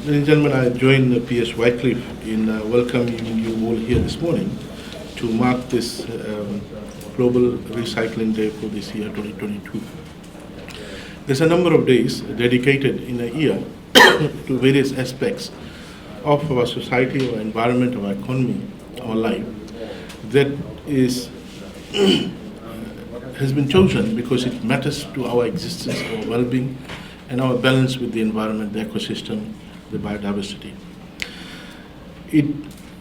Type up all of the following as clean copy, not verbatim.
Ladies and gentlemen, I join P.S. Wycliffe in welcoming you all here this morning to mark this Global Recycling Day for this year 2022. There's a number of days dedicated in a year to various aspects of our society, our environment, our economy, our life that is has been chosen because it matters to our existence, our well-being, and our balance with the environment, the ecosystem, the biodiversity.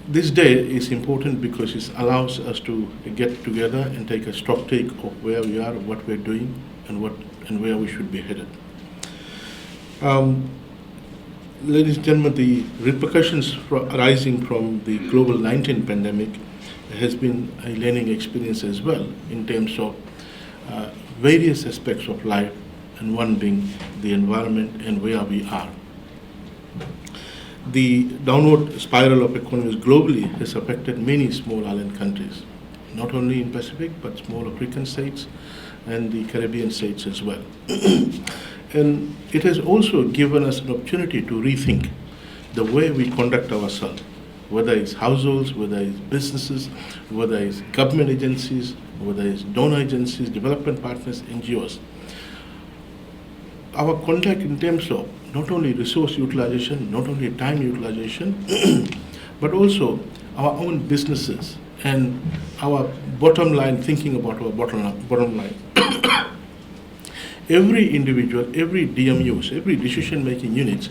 This day is important because it allows us to get together and take a stock take of where we are, what we're doing, and where we should be headed. Ladies and gentlemen, the repercussions arising from the global 19 pandemic has been a learning experience as well in terms of various aspects of life, and one being the environment and where we are. The downward spiral of economies globally has affected many small island countries, not only in Pacific, but small African states and the Caribbean states as well. And it has also given us an opportunity to rethink the way we conduct ourselves, whether it's households, whether it's businesses, whether it's government agencies, whether it's donor agencies, development partners, NGOs. Our conduct in terms of not only resource utilization, not only time utilization, but also our own businesses and our bottom line, thinking about our bottom line. Every individual, every DMUs, every decision-making units,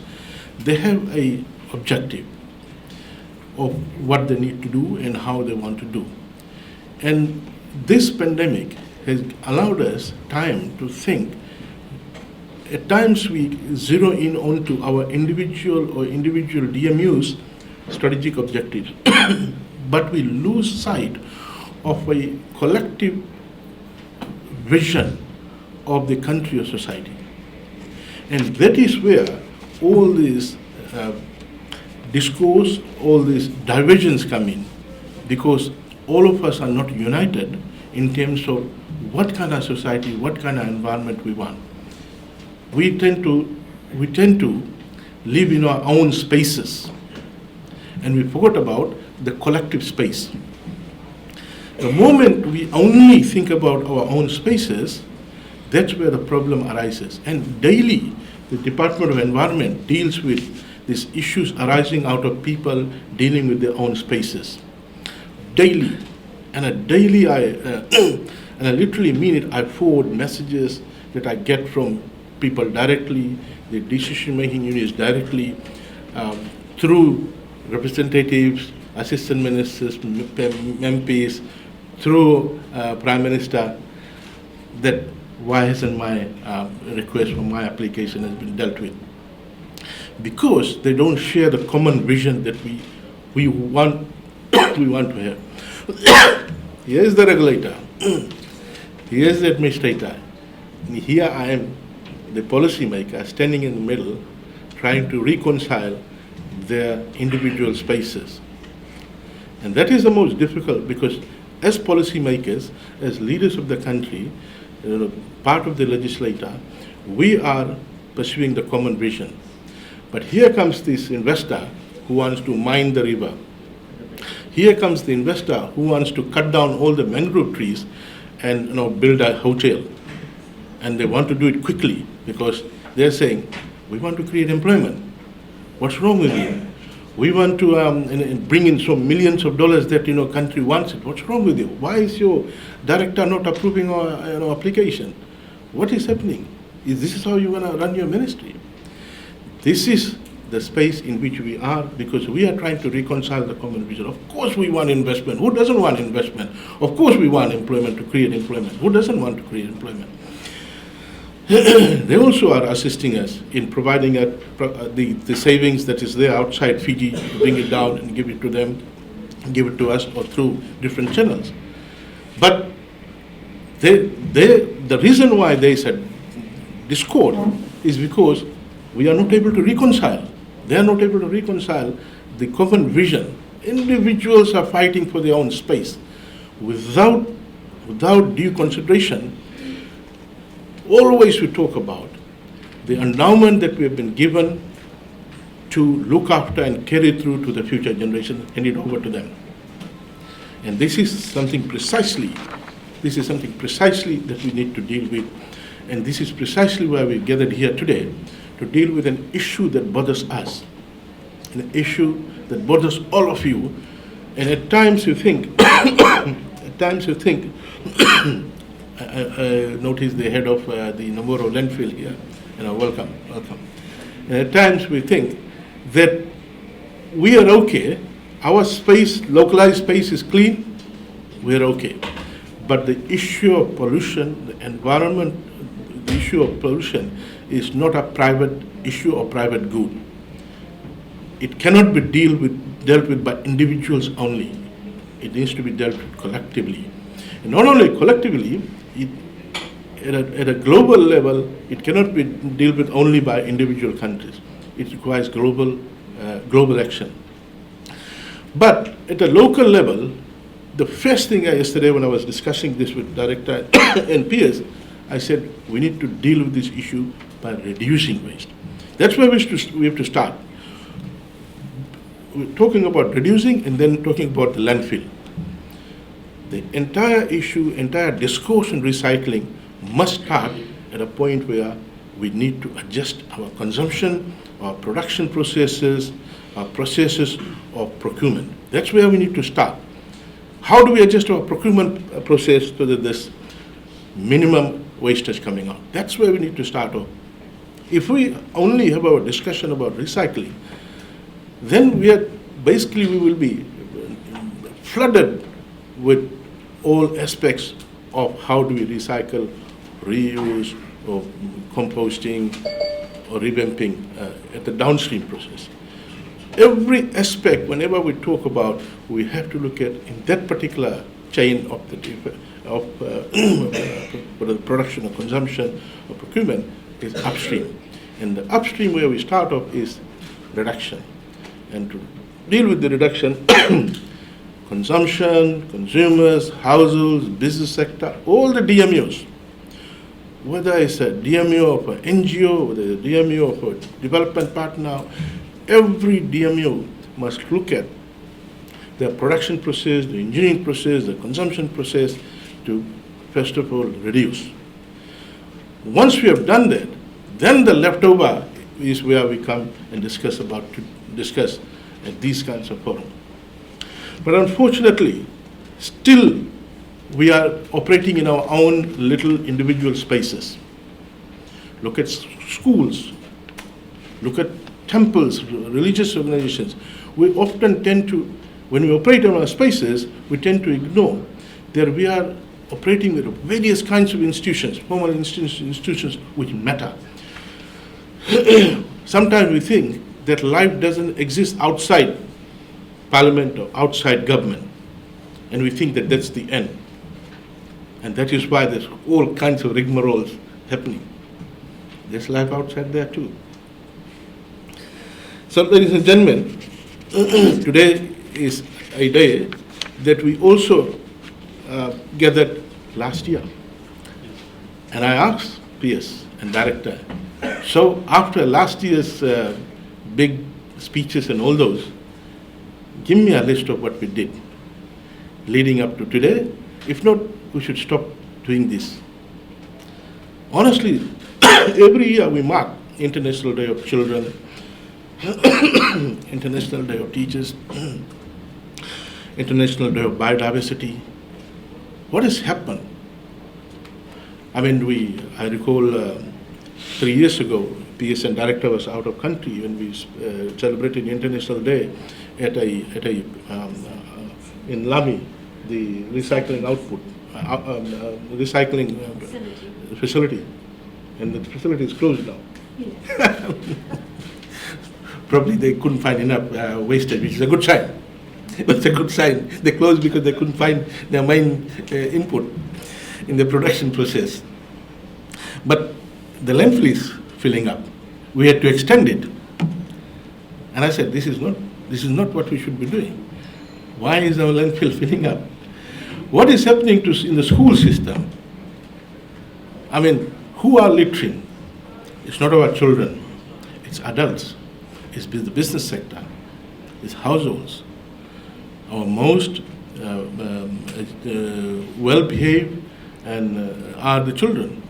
they have a objective of what they need to do and how they want to do. And this pandemic has allowed us time to think. At times we zero in onto our individual DMU's strategic objectives, but we lose sight of a collective vision of the country or society. And that is where all this discourse, all these diversions come in, because all of us are not united in terms of what kind of society, what kind of environment we want. We tend to live in our own spaces, and we forgot about the collective space. The moment we only think about our own spaces, that's where the problem arises. And daily, the Department of Environment deals with these issues arising out of people dealing with their own spaces. Daily. And I literally mean it, I forward messages that I get from people directly, the decision-making units directly, through representatives, assistant ministers, MPs, through Prime Minister, that why hasn't my request for my application has been dealt with? Because they don't share the common vision that we want we want to have. Here's the regulator, here's the administrator, and here I am, the policymaker, standing in the middle, trying to reconcile their individual spaces. And that is the most difficult, because as policymakers, as leaders of the country, part of the legislature, we are pursuing the common vision. But here comes this investor who wants to mine the river. Here comes the investor who wants to cut down all the mangrove trees and build a hotel. And they want to do it quickly because they're saying, we want to create employment. What's wrong with you? We want to bring in some millions of dollars that country wants it. What's wrong with you? Why is your director not approving our application? What is happening? Is this how you want to run your ministry? This is the space in which we are, because we are trying to reconcile the common vision. Of course we want investment. Who doesn't want investment? Of course we want employment, to create employment. Who doesn't want to create employment? They also are assisting us in providing the savings that is there outside Fiji, to bring it down and give it to them, give it to us, or through different channels. But the reason why there is a discord is because we are not able to reconcile. They are not able to reconcile the common vision. Individuals are fighting for their own space without due consideration. Always we talk about the endowment that we have been given to look after and carry through to the future generation, hand it over to them. And this is something precisely that we need to deal with. And this is precisely why we gathered here today, to deal with an issue that bothers us, an issue that bothers all of you. And at times you think, I noticed the head of the Namoro landfill here, welcome. And at times we think that we are okay, our space, localized space is clean, we're okay. But the issue of pollution, the environment, the issue of pollution is not a private issue or private good. It cannot be dealt with by individuals only. It needs to be dealt with collectively. And not only collectively, at a global level, it cannot be dealt with only by individual countries. It requires global action. But at a local level, the first thing yesterday when I was discussing this with director and peers, I said we need to deal with this issue by reducing waste. That's where we have to start. We're talking about reducing and then talking about the landfill. The entire issue, entire discourse on recycling must start at a point where we need to adjust our consumption, our production processes, our processes of procurement. That's where we need to start. How do we adjust our procurement process so that this minimum waste is coming out? That's where we need to start off. If we only have our discussion about recycling, then we will be flooded with all aspects of how do we recycle, reuse, or composting, or revamping at the downstream process. Every aspect, whenever we talk about, we have to look at in that particular chain of the production or consumption or procurement is upstream. And the upstream where we start off is reduction. And to deal with the reduction, consumption, consumers, households, business sector, all the DMOs, whether it's a DMO of an NGO, whether it's a DMO of a development partner, every DMO must look at the production process, the engineering process, the consumption process to, first of all, reduce. Once we have done that, then the leftover is where we come and discuss at these kinds of forums. But unfortunately, still we are operating in our own little individual spaces. Look at schools, look at temples, religious organizations. We often tend to, when we operate in our spaces, we tend to ignore that we are operating with various kinds of institutions, formal institutions which matter. Sometimes we think that life doesn't exist outside parliament or outside government, and we think that that's the end. And that is why there's all kinds of rigmaroles happening. There's life outside there too. So, ladies and gentlemen, today is a day that we also gathered last year. And I asked PS and director, so after last year's big speeches and all those, give me a list of what we did leading up to today. If not, we should stop doing this. Honestly, every year we mark International Day of Children, International Day of Teachers, International Day of Biodiversity. What has happened? I recall 3 years ago, PSN director was out of country when we celebrated International Day in Lami, the recycling output, recycling facility, and the facility is closed now. Yes. Probably they couldn't find enough wastage, which is a good sign. It's a good sign. They closed because they couldn't find their main input in the production process. But the landfill is filling up. We had to extend it. And I said, this is not what we should be doing. Why is our landfill filling up? What is happening in the school system? Who are littering? It's not our children, it's adults. is the business sector, is households. Our most well-behaved and are the children,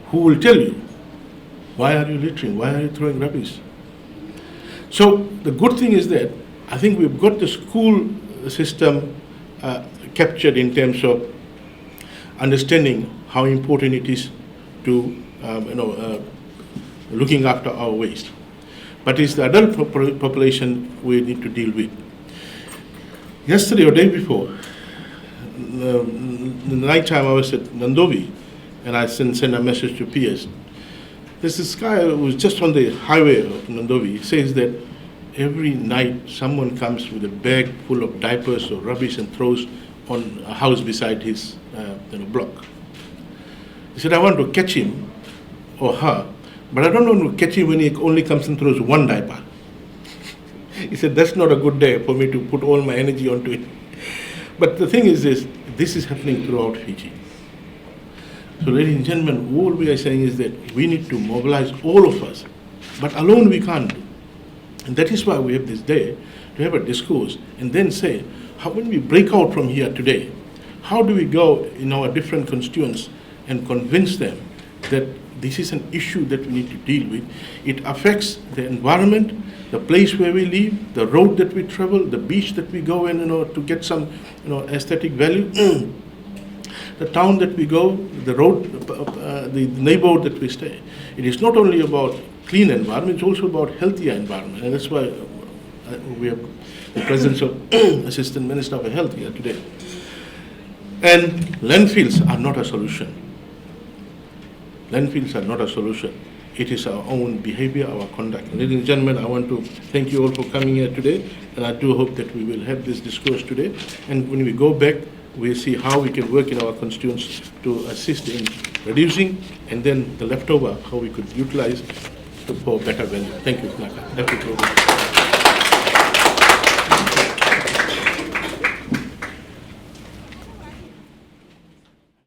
who will tell you, why are you littering? Why are you throwing rubbish? So the good thing is that I think we've got the school system captured in terms of understanding how important it is to looking after our waste. But it's the adult population we need to deal with. Yesterday or day before, the night time I was at Nandovi, and I sent a message to PS. There's this guy who was just on the highway of Nandovi. He says that every night someone comes with a bag full of diapers or rubbish and throws on a house beside his block. He said, I want to catch him or her, but I don't want to catch him when he only comes and throws one diaper. He said, that's not a good day for me to put all my energy onto it. But the thing is this is happening throughout Fiji. So ladies and gentlemen, all we are saying is that we need to mobilize all of us, but alone we can't do. And that is why we have this day to have a discourse and then say, how when we break out from here today, how do we go in our different constituents and convince them that this is an issue that we need to deal with. It affects the environment, the place where we live, the road that we travel, the beach that we go in, to get some, aesthetic value. The town that we go, the road, the neighborhood that we stay. It is not only about clean environment, it's also about healthier environment. And that's why we have the presence of Assistant Minister of Health here today. And landfills are not a solution. Landfills are not a solution. It is our own behavior, our conduct. Ladies and gentlemen, I want to thank you all for coming here today, and I do hope that we will have this discourse today. And when we go back, we'll see how we can work in our constituents to assist in reducing, and then the leftover, how we could utilize for better value. Thank you, Naka.